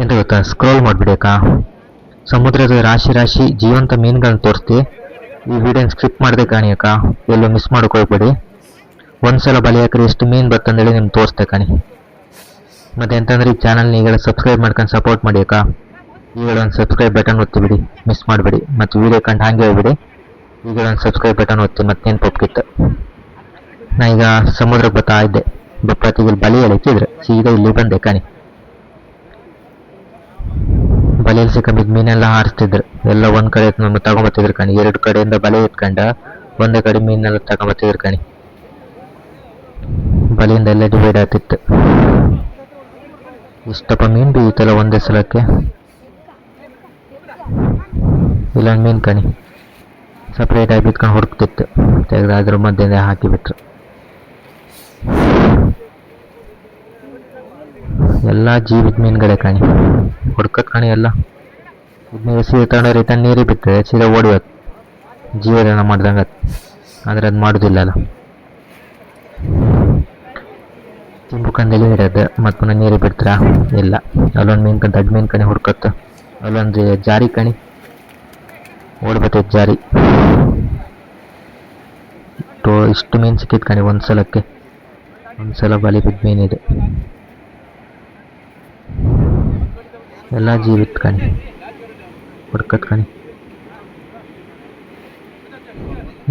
ಎಂತ ಗೊತ್ತಾ, ಸ್ಕ್ರೋಲ್ ಮಾಡಿಬಿಡಿ ಸಮುದ್ರದ ರಾಶಿ ರಾಶಿ ಜೀವಂತ ಮೀನುಗಳನ್ನ ತೋರಿಸ್ತಿ. ಈ ವಿಡಿಯೋನ ಸ್ಕ್ರಿಪ್ಟ್ ಮಾಡದೆ ಕಾಣಿ ಎಲ್ಲೋ ಮಿಸ್ ಮಾಡೋಕೆ ಹೋಗ್ಬೇಡಿ. ಒಂದ್ಸಲ ಬಲಿ ಹಾಕ್ರಿ ಎಷ್ಟು ಮೀನು ಬರ್ತಂದೇಳಿ ನಿಮ್ಗೆ ತೋರಿಸ್ತೆ ಕಾಣಿ. ಮತ್ತೆ ಎಂತಂದ್ರೆ ಈ ಚಾನಲ್ನ ಈಗಲೇ ಸಬ್ಸ್ಕ್ರೈಬ್ ಮಾಡ್ಕೊಂಡು ಸಪೋರ್ಟ್ ಮಾಡಿ ಈಗಲೇ ಒಂದು ಸಬ್ಸ್ಕ್ರೈಬ್ ಬಟನ್ ಒತ್ತಿಬಿಡಿ, ಮಿಸ್ ಮಾಡಬೇಡಿ. ಮತ್ತು ವಿಡಿಯೋ ಕಂಡು ಹಾಗೆ ಹೋಗ್ಬಿಡಿ, ಈಗಲೇ ಒಂದು ಸಬ್ಸ್ಕ್ರೈಬ್ ಬಟನ್ ಒತ್ತಿ ಮತ್ತೆ ನೆನ್ಪೊಪ್ಕಿತ್ತು. ನಾ ಈಗ ಸಮುದ್ರಕ್ಕೆ ಬರ್ತಾ ಇದ್ದೆ, ಬಪ್ಪತ್ತಿಗೆ ಬಲಿ ಎಳಿತಿದ್ರೆ ಸೀದಾ ಇಲ್ಲಿ ಬಂದೆ ಕಾಣಿ. ಬಲೆಯಲ್ಲಿ ಸಿಕ್ಕಿದ ಮೀನೆಲ್ಲ ಹಾರಿಸ್ತಿದ್ರು, ಎಲ್ಲ ಒಂದ್ ಕಡೆ ತಗೊಂಬತ್ತಿದ್ರು ಕಾಣಿ. 2 ಕಡೆಯಿಂದ ಬಲೆ ಎತ್ಕೊಂಡ ಒಂದೇ ಕಡೆ ಮೀನೆಲ್ಲ ತಗೊಂಬತ್ತಿದ್ರು ಕಾಣಿ. ಬಲಿಯಿಂದ ಎಲ್ಲ ಡಿವೈಡ್ ಆಗ್ತಿತ್ತು. ಇಷ್ಟಪ್ಪ ಮೀನು ಬೀತಲ್ಲ ಒಂದೇ ಸಲಕ್ಕೆ. ಇಲ್ಲೊಂದು ಮೀನು ಕಾಣಿ ಸಪ್ರೇಟ್ ಆಗಿ ಬಿತ್ಕೊಂಡು ಹುಡುಕ್ತಿತ್ತು, ತೆಗೆದು ಅದ್ರ ಮಧ್ಯೆ ಹಾಕಿಬಿಟ್ರು. ಎಲ್ಲ ಜೀವಿತ ಮೀನುಗಳೇ ಕಾಣಿ, ಹುಡ್ಕತ್ ಕಾಣಿ ಎಲ್ಲ. ಇದನ್ನ ಸೀದಾ ತಗೊಂಡು ರಿಟರ್ನ್ ನೀರಿಗೆ ಬಿಟ್ಟರೆ ಸೀದಾ ಓಡಿಯೋದು, ಜೀವದಾನ ಮಾಡ್ದಂಗೆ. ಆದರೆ ಅದು ಮಾಡೋದಿಲ್ಲ ಅಲ್ಲ, ತಿಂಬುಕಂದಲ್ಲಿ ಇಡೋದು ಮತ್ತು ಪುನಃ ನೀರಿಗೆ ಬಿಡ್ತಾರ. ಇಲ್ಲ, ಅಲ್ಲೊಂದು ಮೀನು ದೊಡ್ಡ ಮೀನು ಕಣಿ ಹುಡ್ಕತ್ತ, ಅಲ್ಲೊಂದು ಜಾರಿ ಕಣಿ ಓಡ್ಬತ್ತೈತೆ ಜಾರಿ. ಇಷ್ಟು ಮೀನು ಸಿಕ್ಕಿದ್ ಕಣಿ ಒಂದ್ಸಲ ಬಲಿ ಬಿದ್ದ ಮೀನಿದೆ. ಎಲ್ಲ ಜೀವಿತ್ ಕಣಿ, ಹುಡ್ಕತ್ ಕಣಿ.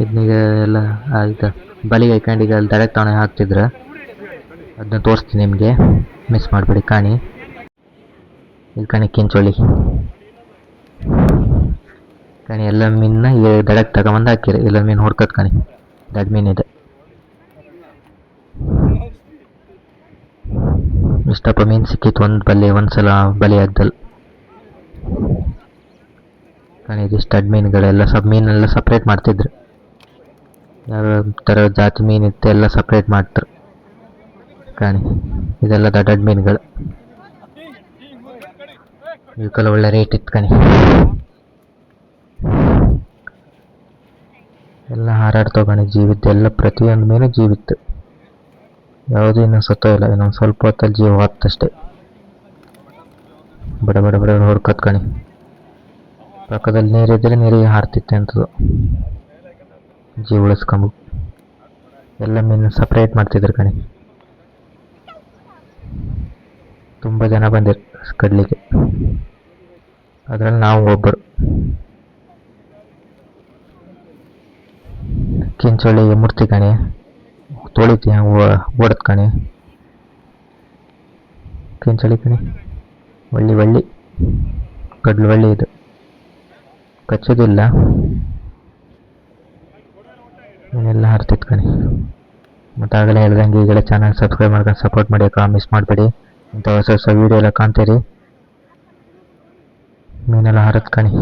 ಇದನ್ನೀಗ ಎಲ್ಲ ಆಯ್ತು ಬಲಿಗೆ ಹಾಕೊಂಡು ಈಗ ಅಲ್ಲಿ ಡೈರೆಕ್ಟ್ ಅವನೇ ಹಾಕ್ತಿದ್ರೆ ಅದನ್ನ ತೋರಿಸ್ತೀನಿ ನಿಮಗೆ, ಮಿಸ್ ಮಾಡಬೇಡಿ ಕಾಣಿ. ಇದು ಕಣಿ ಕಿಂಚೋಳಿ ಕಣಿ. ಎಲ್ಲ ಮೀನನ್ನ ಈಗ ಡೈರೆಕ್ಟ್ ತಗೊಂಬಂದು ಹಾಕಿರಿ. ಎಲ್ಲ ಮೀನು ಹುಡ್ಕತ್ ಕಣಿ, ದೊಡ್ಡ ಮೀನಿದೆ. ಇಷ್ಟಪ್ಪ ಮೀನು ಸಿಕ್ಕಿತ್ತು ಒಂದ್ಸಲ ಬಲಿ ಆಗ್ದಲ್ ಕಣಿ. ಇದಿಷ್ಟು ದೊಡ್ಡ ಮೀನುಗಳೆಲ್ಲ ಮೀನೆಲ್ಲ ಸಪ್ರೇಟ್ ಮಾಡ್ತಿದ್ರು, ಯಾವ ಥರ ಜಾತಿ ಮೀನಿತ್ತು ಎಲ್ಲ ಸಪ್ರೇಟ್ ಮಾಡ್ತಾರೆ ಕಾಣಿ. ಇದೆಲ್ಲ ದೊಡ್ಡ ಮೀನುಗಳು, ಇವಕ್ಕೆಲ್ಲ ಒಳ್ಳೆ ರೇಟ್ ಇತ್ತು ಕಣಿ. ಎಲ್ಲ ಹಾರಾಡ್ತಾವ ಕಣಿ, ಜೀವಿತ್ತು ಎಲ್ಲ. ಪ್ರತಿಯೊಂದು ಮೀನು ಜೀವಿತ್ತು, ಯಾವುದೂ ಇನ್ನೂ ಸತ್ತೋ ಇಲ್ಲ. ಇನ್ನೊಂದು ಸ್ವಲ್ಪ ಹೊತ್ತಲ್ಲಿ ಜೀವ ಹೊತ್ತಷ್ಟೇ. ಬಡ ಬಡ ಬಡ ಹುಡ್ಕತ್ ಕಣಿ. ಪಕ್ಕದಲ್ಲಿ ನೀರಿದ್ದರೆ ನೀರಿಗೆ ಹಾರ್ತಿತ್ತೆ ಅಂತದ್ದು, ಜೀವ ಉಳಿಸ್ಕೊಂಬು. ಎಲ್ಲ ಮೀನು ಸಪ್ರೇಟ್ ಮಾಡ್ತಿದ್ರು ಕಣಿ. ತುಂಬ ಜನ ಬಂದಿರು ಕಡ್ಲಿಕ್ಕೆ, ಅದರಲ್ಲಿ ನಾವು ಒಬ್ಬರು. ಕಿಂಚೋಳಿಗೆ ಮೂರ್ತಿ ಕಣಿ, ತೊಳಿತಿ ಓಡತ್ ಕಣಿ. ಕಿಂಚೋಳಿ ಕಣಿ, ಒಳ್ಳಿ ಗಡ್ಲು ಒಳ್ಳಿ. ಇದು ಕಚ್ಚೋದಿಲ್ಲ, ಏನೆಲ್ಲ ಹಾರ್ತಿತ್ತು ಕಣಿ. ಮತ್ತು ಆಗಲೇ ಹೇಳ್ದಂಗೆ ಈಗಲೇ ಚಾನಲ್ ಸಬ್ಸ್ಕ್ರೈಬ್ ಮಾಡ್ಕೊಂಡು ಸಪೋರ್ಟ್ ಮಾಡಿ ಮಿಸ್ ಮಾಡಬೇಡಿ. ಇಂಥ ಹೊಸ ವೀಡಿಯೋ ಎಲ್ಲ ಕಾಣ್ತೀರಿ. ಮೀನೆಲ್ಲ ಹಾರತ್ ಕಣಿ,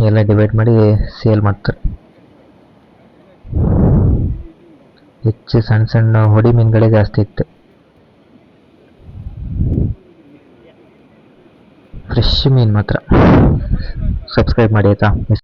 ಎಲ್ಲ ಡಿವೈಡ್ ಮಾಡಿ ಸೇಲ್ ಮಾಡ್ತಾರೆ. ಹೆಚ್ಚು ಸಣ್ಣ ಸಣ್ಣ ಹೊಡಿ ಮೀನುಗಳೇ ಜಾಸ್ತಿ ಇತ್ತು. ಫ್ರೆಶ್ ಮೀನು ಮಾತ್ರ. ಸಬ್ಸ್ಕ್ರೈಬ್ ಮಾಡಿ ಆಯ್ತಾ.